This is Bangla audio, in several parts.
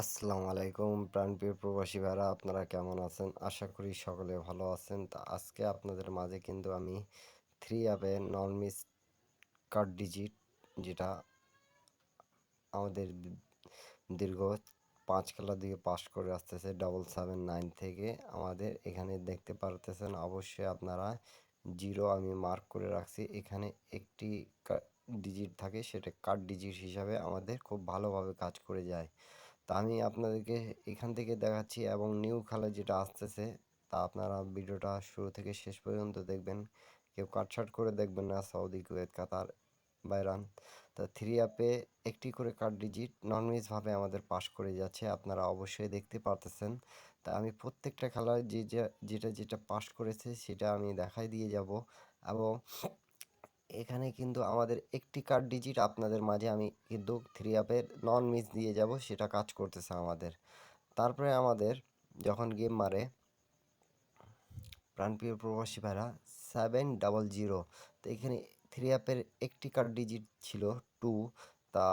আসসালামু আলাইকুম প্রাণপ্রিয় প্রবাসী ভাইরা, আপনারা কেমন আছেন? আশা করি সকলে ভালো আছেন। তা আজকে আপনাদের মাঝে কিন্তু আমি থ্রি অ্যাপে নন মিস কার্ড ডিজিট, যেটা আমাদের দীর্ঘ 5 খেলা দিয়ে পাস করে আসতেছে 779 থেকে। আমাদের এখানে দেখতে পারতেছেন, অবশ্যই আপনারা জিরো আমি মার্ক করে রাখছি। এখানে একটি ডিজিট থাকে, সেটা কার্ড ডিজিট হিসাবে আমাদের খুব ভালোভাবে কাজ করে যায়। তা আমি আপনাদেরকে এখান থেকে দেখাচ্ছি, এবং নিউ খেলা যেটা আসতেছে, তা আপনারা ভিডিওটা শুরু থেকে শেষ পর্যন্ত দেখবেন। কেউ কাটছাট করে দেখবেন না। সৌদি, কুয়েত, কাতার, বাইরান। তা থ্রি অ্যাপে একটি করে কার্ড ডিজিট নন মিসভাবে আমাদের পাস করে যাচ্ছে, আপনারা অবশ্যই দেখতে পারতেছেন। তা আমি প্রত্যেকটা খেলায় যেটা যেটা পাস করেছে সেটা আমি দেখাই দিয়ে যাব। এবং এখানে কিন্তু আমাদের একটি কার্ড ডিজিট আপনাদের মাঝে আমি কিন্তু থ্রি অ্যাপের নন মিস দিয়ে যাব, সেটা কাজ করতেছে আমাদের। তারপরে আমাদের যখন গেম মারে প্রাণপ্রিয় প্রবাসী ভাইরা 700, তো এখানে থ্রি অ্যাপের একটি কার্ড ডিজিট ছিল টু। তা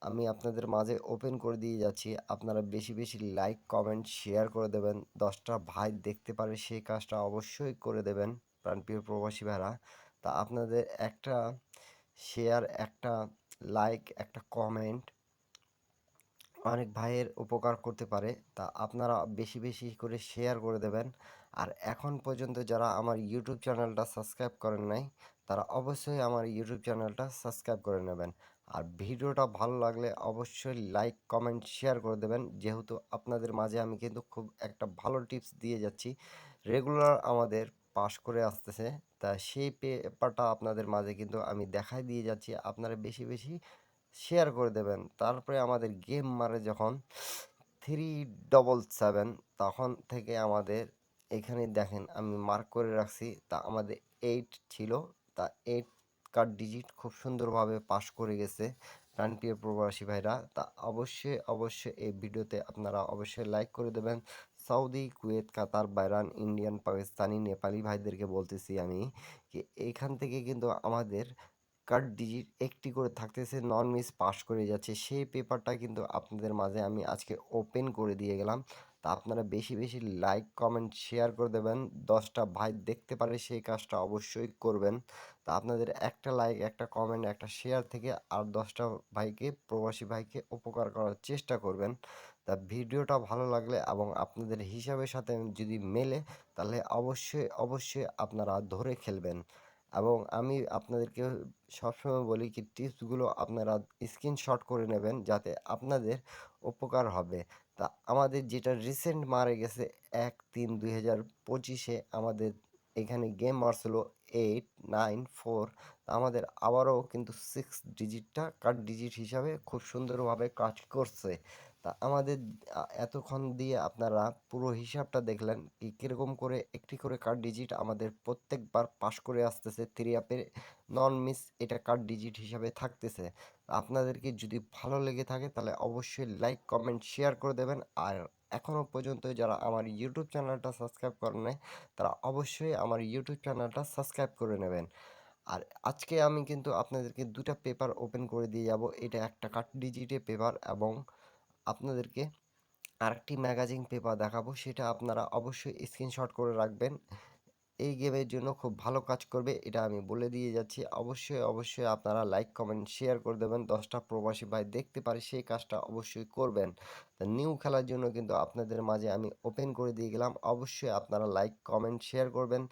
আমি আপনাদের মাঝে ওপেন করে দিয়ে যাচ্ছি, আপনারা বেশি বেশি লাইক কমেন্ট শেয়ার করে দেবেন, 10টা ভাই দেখতে পারে সেই কাজটা অবশ্যই করে দেবেন প্রাণপ্রিয় প্রবাসী ভাইরা। তা আপনাদের একটা শেয়ার, একটা লাইক, একটা কমেন্ট অনেক ভাইয়ের উপকার করতে পারে। তা আপনারা বেশি বেশি করে শেয়ার করে দেবেন। আর এখন পর্যন্ত যারা আমার ইউটিউব চ্যানেলটা সাবস্ক্রাইব করেন নাই, তারা অবশ্যই আমার ইউটিউব চ্যানেলটা সাবস্ক্রাইব করে নেবেন। আর ভিডিওটা ভালো লাগলে অবশ্যই লাইক কমেন্ট শেয়ার করে দেবেন, যেহেতু আপনাদের মাঝে আমি কিন্তু খুব একটা ভালো টিপস দিয়ে যাচ্ছি, রেগুলার আমাদের পাস করে আসতেছে। তা সেই পেপারটা আপনাদের মাঝে কিন্তু আমি দেখাই দিয়ে যাচ্ছি, আপনারা বেশি বেশি শেয়ার করে দেবেন। তারপরে আমাদের গেম মারে যখন 377, তখন থেকে আমাদের এখানে দেখেন আমি মার্ক করে রাখছি। তা আমাদের 8 ছিল। তা 8 কার্ড ডিজিট খুব সুন্দরভাবে পাস করে গেছে প্রাণপ্রিয় প্রবাসী ভাইরা। তা অবশ্যই অবশ্যই এই ভিডিওতে আপনারা অবশ্যই লাইক করে দেবেন। সৌদি, কুয়েত, কাতার, বাইরান, ইন্ডিয়ান, পাকিস্তানি, নেপালি ভাইদেরকে বলতেছি আমি কি এখান থেকে কিন্তু আমাদের কার্ড ডিজিট একটি করে থাকতেছে, নন মিস পাস করে যাচ্ছে। সেই পেপারটা কিন্তু আপনাদের মাঝে আমি আজকে ওপেন করে দিয়ে গেলাম। তা আপনারা বেশি বেশি লাইক কমেন্ট শেয়ার করে দেবেন, 10টা ভাই দেখতে পারে সেই কাজটা অবশ্যই করবেন। তা আপনাদের একটা লাইক, একটা কমেন্ট, একটা শেয়ার থেকে আর 10টা ভাইকে, প্রবাসী ভাইকে উপকার করার চেষ্টা করবেন। তা ভিডিওটা ভালো লাগলে এবং আপনাদের হিসাবের সাথে যদি মেলে, তাহলে অবশ্যই অবশ্যই আপনারা ধরে খেলবেন। এবং আমি আপনাদেরকে সবসময় বলি কি টিপসগুলো আপনারা স্ক্রিনশট করে নেবেন, যাতে আপনাদের উপকার হবে। তা আমাদের যেটা রিসেন্ট মারা গেছে 1/3/2025, আমাদের এখানে গেম মারছিল 894। তা আমাদের আবারও কিন্তু 6 ডিজিটটা কার্ড ডিজিট হিসাবে খুব সুন্দরভাবে কাজ করছে। তা আমাদের এতক্ষণ দিয়ে আপনারা পুরো হিসাবটা দেখলেন কি কীরকম করে একটি করে কার্ড ডিজিট আমাদের প্রত্যেকবার পাস করে আসতেছে থ্রি অ্যাপে নন মিস, এটা কার্ড ডিজিট হিসাবে থাকতেছে। আপনাদেরকে যদি ভালো লেগে থাকে তাহলে অবশ্যই লাইক কমেন্ট শেয়ার করে দেবেন। আর এখনও পর্যন্ত যারা আমার ইউটিউব চ্যানেলটা সাবস্ক্রাইব করেন নাই, তারা অবশ্যই আমার ইউটিউব চ্যানেলটা সাবস্ক্রাইব করে নেবেন। আর আজকে আমি কিন্তু আপনাদেরকে দুটা পেপার ওপেন করে দিয়ে যাব। এটা একটা কার্ড ডিজিটের পেপার, এবং আপনাদেরকে আরেকটি ম্যাগাজিন পেপার দেখাবো, সেটা আপনারা অবশ্যই স্ক্রিনশট করে রাখবেন। এই গেমের জন্য খুব ভালো কাজ করবে, এটা আমি বলে দিয়ে যাচ্ছি। অবশ্যই অবশ্যই আপনারা লাইক কমেন্ট শেয়ার করে দেবেন, 10টা প্রবাসী ভাই দেখতে পারে সেই কাজটা অবশ্যই করবেন। তা নিউ খেলার জন্য কিন্তু আপনাদের মাঝে আমি ওপেন করে দিয়ে গেলাম, অবশ্যই আপনারা লাইক কমেন্ট শেয়ার করবেন।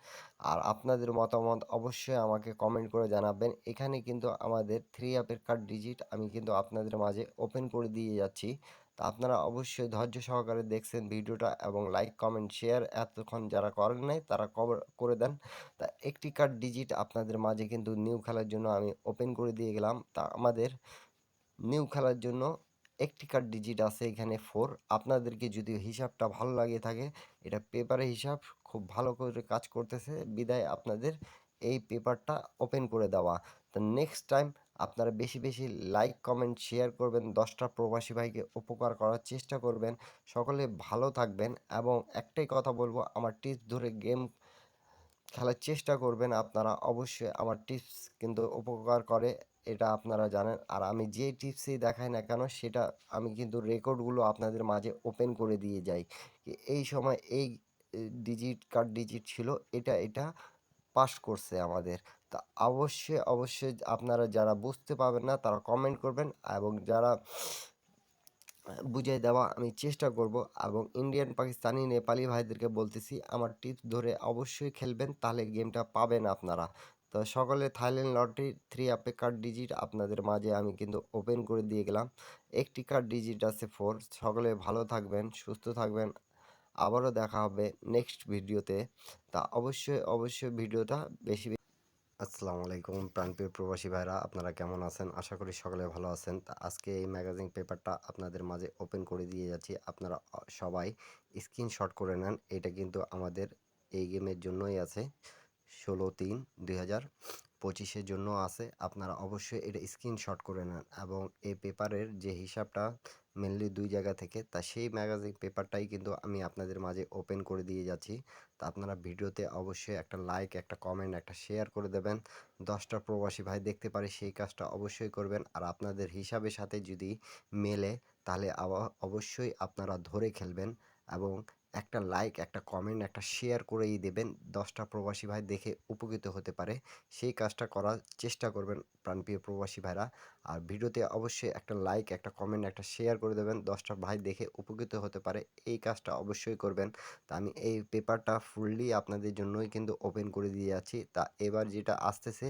আর আপনাদের মতামত অবশ্যই আমাকে কমেন্ট করে জানাবেন। এখানে কিন্তু আমাদের থ্রি অ্যাপের কার্ড ডিজিট আমি কিন্তু আপনাদের মাঝে ওপেন করে দিয়ে যাচ্ছি। তা আপনারা অবশ্যই ধৈর্য সহকারে দেখছেন ভিডিওটা, এবং লাইক কমেন্ট শেয়ার এতক্ষণ যারা করেন নাই তারা কভার করে দেন। তা একটি কার্ড ডিজিট আপনাদের মাঝে কিন্তু নিউ খেলার জন্য আমি ওপেন করে দিয়ে গেলাম। তা আমাদের নিউ খেলার জন্য একটি কার্ড ডিজিট আছে এখানে 4। আপনাদেরকে যদি হিসাবটা ভালো লাগে থাকে, এটা পেপারের হিসাব খুব ভালো করে কাজ করতেছে, বিদায় আপনাদের এই পেপারটা ওপেন করে দেওয়া। তো নেক্সট টাইম আপনারা বেশি বেশি লাইক কমেন্ট শেয়ার করবেন, 10টা প্রবাসী ভাইকে উপকার করার চেষ্টা করবেন। সকলে ভালো থাকবেন, এবং একটাই কথা বলবো, আমার টিপস ধরে গেম খেলার চেষ্টা করবেন। আপনারা অবশ্যই আমার টিপস কিন্তু উপকার করে, এটা আপনারা জানেন। আর আমি যে টিপসই দেখাই না কেন সেটা আমি কিন্তু রেকর্ডগুলো আপনাদের মাঝে ওপেন করে দিয়ে যাই। এই সময় এই ডিজিট ছিল, এটা পাস করছে আমাদের। তা অবশ্যই আপনারা যারা বুঝতে পারবেন না তারা কমেন্ট করবেন, এবং যারা বুঝিয়ে দেওয়া আমি চেষ্টা করব। এবং ইন্ডিয়ান, পাকিস্তানি, নেপালি ভাইদেরকে বলতেছি আমার টিপস ধরে অবশ্যই খেলবেন, তাহলে গেমটা পাবেন আপনারা। তো সকলে থাইল্যান্ড লটারি 3 অ্যাপে কার্ড ডিজিট আপনাদের মাঝে আমি কিন্তু ওপেন করে দিয়ে গেলাম। একটি কার্ড ডিজিট আছে 4। সকলে ভালো থাকবেন, সুস্থ থাকবেন। আবারও দেখা হবে নেক্সট ভিডিওতে। তা অবশ্যই ভিডিওটা বেশি। আসসালামু আলাইকুম প্রাণপ্রিয় প্রবাসী ভাইরা, আপনারা কেমন আছেন? আশা করি সকলে ভালো আছেন। তা আজকে এই ম্যাগাজিন পেপারটা আপনাদের মাঝে ওপেন করে দিয়ে যাচ্ছি। আপনারা সবাই স্ক্রিনশট করে নেন। এটা কিন্তু আমাদের এই গেমের জন্যই আছে, 16/3/2025-এর জন্য আছে। আপনারা অবশ্যই এটা স্ক্রিনশট করে নেন, এবং এই পেপারের যে হিসাবটা মেনলি 2 জায়গা থেকে, তা সেই ম্যাগাজিন পেপারটাই কিন্তু আমি আপনাদের মাঝে ওপেন করে দিয়ে যাচ্ছি। তা আপনারা ভিডিওতে অবশ্যই একটা লাইক, একটা কমেন্ট, একটা শেয়ার করে দেবেন। 10টা প্রবাসী ভাই দেখতে পারে সেই কাজটা অবশ্যই করবেন। আর আপনাদের হিসাবের সাথে যদি মেলে তাহলে অবশ্যই আপনারা ধরে খেলবেন, এবং একটা লাইক, একটা কমেন্ট, একটা শেয়ার করেই দেবেন। 10টা প্রবাসী ভাই দেখে উপকৃত হতে পারে সেই কাজটা করার চেষ্টা করবেন প্রাণপ্রিয় প্রবাসী ভাইরা। আর ভিডিওতে অবশ্যই একটা লাইক, একটা কমেন্ট, একটা শেয়ার করে দেবেন, 10টা ভাই দেখে উপকৃত হতে পারে এই কাজটা অবশ্যই করবেন। তা আমি এই পেপারটা ফুললি আপনাদের জন্যই কিন্তু ওপেন করে দিয়ে যাচ্ছি। তা এবার যেটা আসতেছে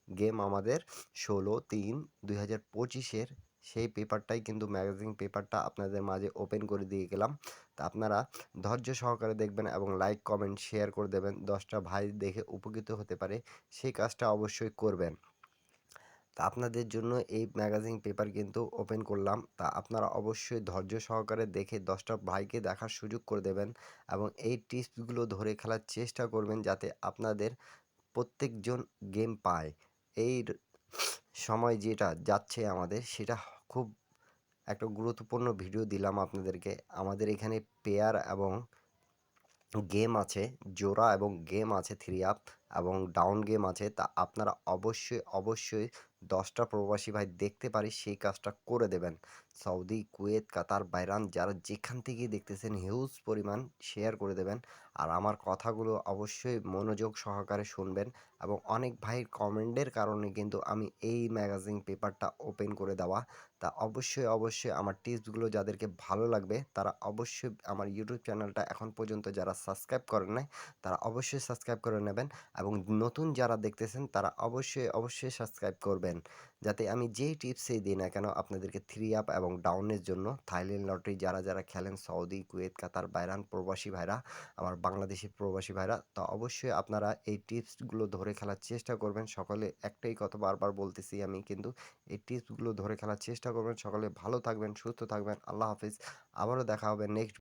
গেম আমাদের 16/3/2025-এর, সেই পেপারটাই কিন্তু ম্যাগাজিন পেপারটা আপনাদের মাঝে ওপেন করে দিয়ে গেলাম। তা আপনারা ধৈর্য সহকারে দেখবেন এবং লাইক, কমেন্ট, শেয়ার করে দেবেন, 10টা ভাই দেখে উপকৃত হতে পারে সেই কাজটা অবশ্যই করবেন। তা আপনাদের জন্য এই ম্যাগাজিন পেপার কিন্তু ওপেন করলাম। তা আপনারা অবশ্যই ধৈর্য সহকারে দেখে 10টা ভাইকে দেখার সুযোগ করে দেবেন, এবং এই টিপসগুলো ধরে খেলার চেষ্টা করবেন যাতে আপনাদের প্রত্যেকজন গেম পায়। এই সময় যেটা যাচ্ছে আমাদের, সেটা খুব একটা গুরুত্বপূর্ণ ভিডিও দিলাম আপনাদেরকে। আমাদের এখানে পেয়ার এবং গেম আছে, জোড়া এবং গেম আছে 3 আপ, এবং ডাউন গেম আছে। তা আপনারা অবশ্যই 10টা প্রবাসী ভাই দেখতে পারি সেই কাজটা করে দেবেন। সৌদি, কুয়েত, কাতার, বাইরান যারা যেখান থেকেই দেখতেছেন হিউজ পরিমাণ শেয়ার করে দেবেন। আর আমার কথাগুলো অবশ্যই মনোযোগ সহকারে শুনবেন, এবং অনেক ভাইয়ের কমেন্টের কারণে কিন্তু আমি এই ম্যাগাজিন পেপারটা ওপেন করে দেওয়া। তা অবশ্যই আমার টিপসগুলো যাদেরকে ভালো লাগবে তারা অবশ্যই আমার ইউটিউব চ্যানেলটা এখন পর্যন্ত যারা সাবস্ক্রাইব করেন নাই তারা অবশ্যই সাবস্ক্রাইব করে নেবেন, এবং নতুন যারা দেখতেছেন তারা অবশ্যই সাবস্ক্রাইব করবেন, যাতে আমি যেই টিপসই দিই না কেন আপনাদেরকে 3 আপ এবং ডাউনের জন্য থাইল্যান্ড লটারি যারা খেলেন, সৌদি, কুয়েত, কাতার, বাইরান প্রবাসী ভাইরা, আমার বাংলাদেশি প্রবাসী ভাইরা, তা অবশ্যই আপনারা এই টিপসগুলো ধরে খেলার চেষ্টা করবেন। সকলে একটাই কথা বারবার বলতেছি আমি, কিন্তু এই টিপসগুলো ধরে খেলার চেষ্টা করবেন। সকলে ভালো থাকবেন, সুস্থ থাকবেন। আল্লাহ হাফিজ। আবারও দেখা হবে নেক্সট